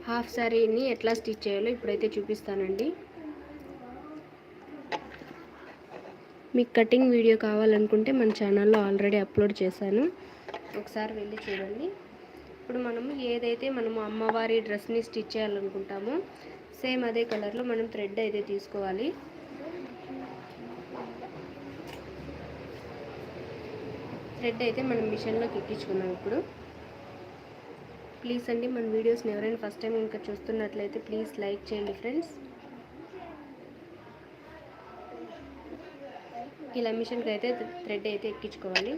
Half శారీని ఎట్లా stitch చేయాలో ఇప్పుడైతే చూపిస్తానండి. మీకు కటింగ్ వీడియో కావాలనుకుంటే మన ఛానల్లో ఆల్రెడీ అప్లోడ్ చేశాను, ఒకసారి వెళ్ళి చూడండి. ఇప్పుడు మనము ఏదైతే మనము అమ్మవారి డ్రెస్ని స్టిచ్ చేయాలనుకుంటామో సేమ్ అదే కలర్లో మనం థ్రెడ్ అయితే తీసుకోవాలి. థ్రెడ్ అయితే మనం మిషన్లోకి ఎక్కించుకున్నాం. ఇప్పుడు ప్లీజ్ అండి, మన వీడియోస్ని ఎవరైనా ఫస్ట్ టైం ఇంకా చూస్తున్నట్లయితే ప్లీజ్ లైక్ చేయండి ఫ్రెండ్స్. ఇలా మిషన్కి అయితే థ్రెడ్ అయితే ఎక్కించుకోవాలి.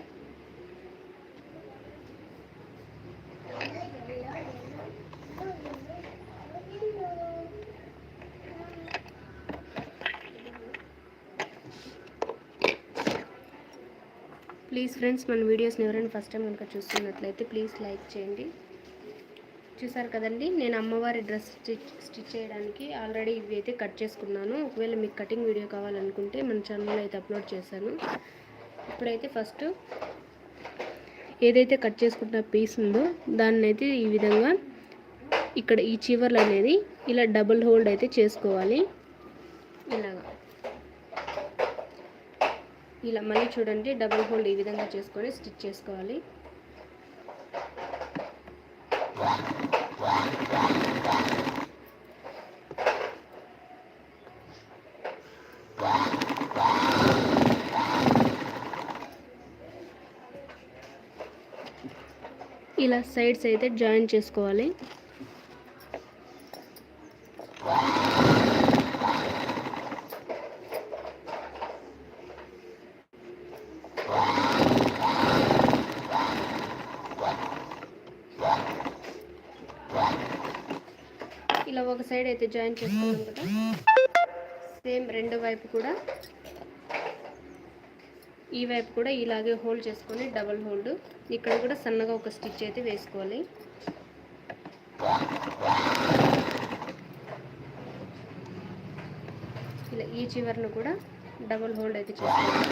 ప్లీజ్ ఫ్రెండ్స్, మన వీడియోస్ని ఎవరైనా ఫస్ట్ టైం కనుక చూస్తున్నట్లయితే ప్లీజ్ లైక్ చేయండి. చూసారు కదండి, నేను అమ్మవారి డ్రెస్ స్టిచ్ చేయడానికి ఆల్రెడీ ఇవి అయితే కట్ చేసుకున్నాను. ఒకవేళ మీకు కటింగ్ వీడియో కావాలనుకుంటే మన ఛానల్లో అయితే అప్లోడ్ చేశాను. ఇప్పుడైతే ఫస్ట్ ఏదైతే కట్ చేసుకున్న పీస్ ఉందో దాన్ని అయితే ఈ విధంగా ఇక్కడ ఈ చివర్లు అనేది ఇలా డబుల్ హోల్డ్ అయితే చేసుకోవాలి. ఇలా మళ్ళీ చూడండి, డబుల్ హోల్డ్ ఈ విధంగా చేసుకొని స్టిచ్ చేసుకోవాలి. ఇలా సైడ్స్ అయితే జాయిన్ చేసుకోవాలి. ఇలా ఒక సైడ్ అయితే జాయిన్ చేసుకున్నాం కదా, సేమ్ రెండో వైపు కూడా ఈ వైపు కూడా ఇలాగే హోల్డ్ చేసుకొని డబల్ హోల్డ్ ఇక్కడ కూడా సన్నగా ఒక స్టిచ్ అయితే వేసుకోవాలి. ఇలా ఈ చివర్ను కూడా డబల్ హోల్డ్ అయితే చేసుకోవాలి.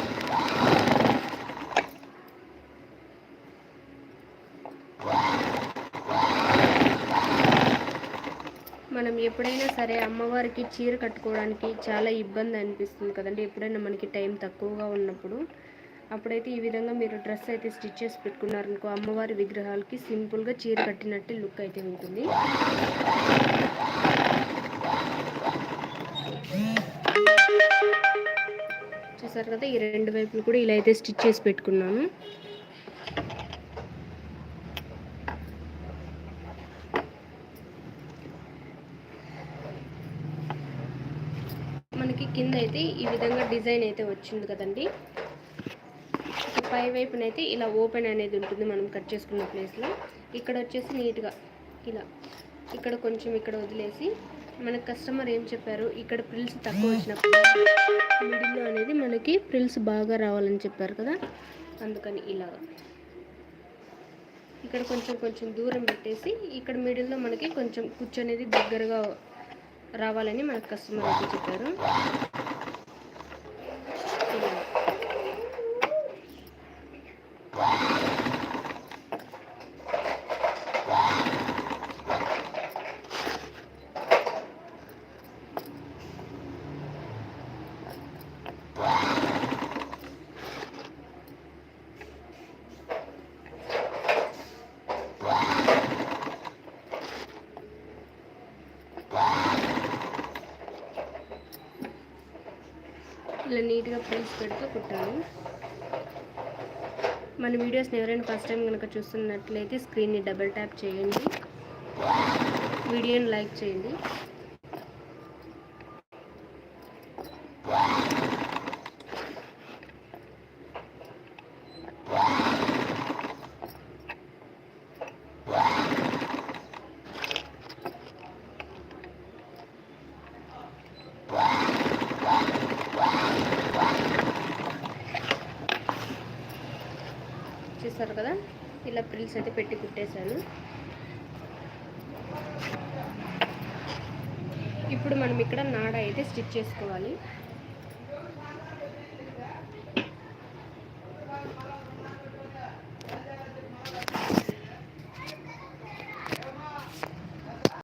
మనం ఎప్పుడైనా సరే అమ్మవారికి చీర కట్టుకోవడానికి చాలా ఇబ్బంది అనిపిస్తుంది కదండి, ఎప్పుడైనా మనకి టైం తక్కువగా ఉన్నప్పుడు. అప్పుడైతే ఈ విధంగా మీరు డ్రెస్ అయితే స్టిచ్ చేసి పెట్టుకున్నారనుకో, అమ్మవారి విగ్రహాలకి సింపుల్గా చీర కట్టినట్టు లుక్ అయితే ఉంటుంది. చూసారు కదా, ఈ రెండు వైపులు కూడా ఇలా అయితే స్టిచ్ చేసి పెట్టుకున్నాను. మనకి కింద అయితే ఈ విధంగా డిజైన్ అయితే వచ్చింది కదండి. పై వైపునైతే ఇలా ఓపెన్ అనేది ఉంటుంది మనం కట్ చేసుకున్న ప్లేస్లో. ఇక్కడ వచ్చేసి నీట్గా ఇలా ఇక్కడ కొంచెం ఇక్కడ వదిలేసి, మన కస్టమర్ ఏం చెప్పారు, ఇక్కడ ప్రిల్స్ తక్కువ వచ్చినప్పుడు మిడిల్లో అనేది మనకి ప్రిల్స్ బాగా రావాలని చెప్పారు కదా, అందుకని ఇలాగా ఇక్కడ కొంచెం దూరం పెట్టేసి ఇక్కడ మిడిల్లో మనకి కొంచెం కుచ్చు అనేది దగ్గరగా రావాలని మనకు కస్టమర్ అయితే చెప్పారు. ఇలా నీట్గా ప్రిల్స్ పెడుతూ కుట్టాను. మన వీడియోస్ని ఎవరైనా ఫస్ట్ టైం కనుక చూస్తున్నట్లయితే స్క్రీన్ని డబుల్ ట్యాప్ చేయండి, వీడియోని లైక్ చేయండి. చూసారు కదా, ఇలా ప్రిల్స్ అయితే పెట్టి కుట్టేశాను. ఇప్పుడు మనం ఇక్కడ నాడ అయితే స్టిచ్ చేసుకోవాలి.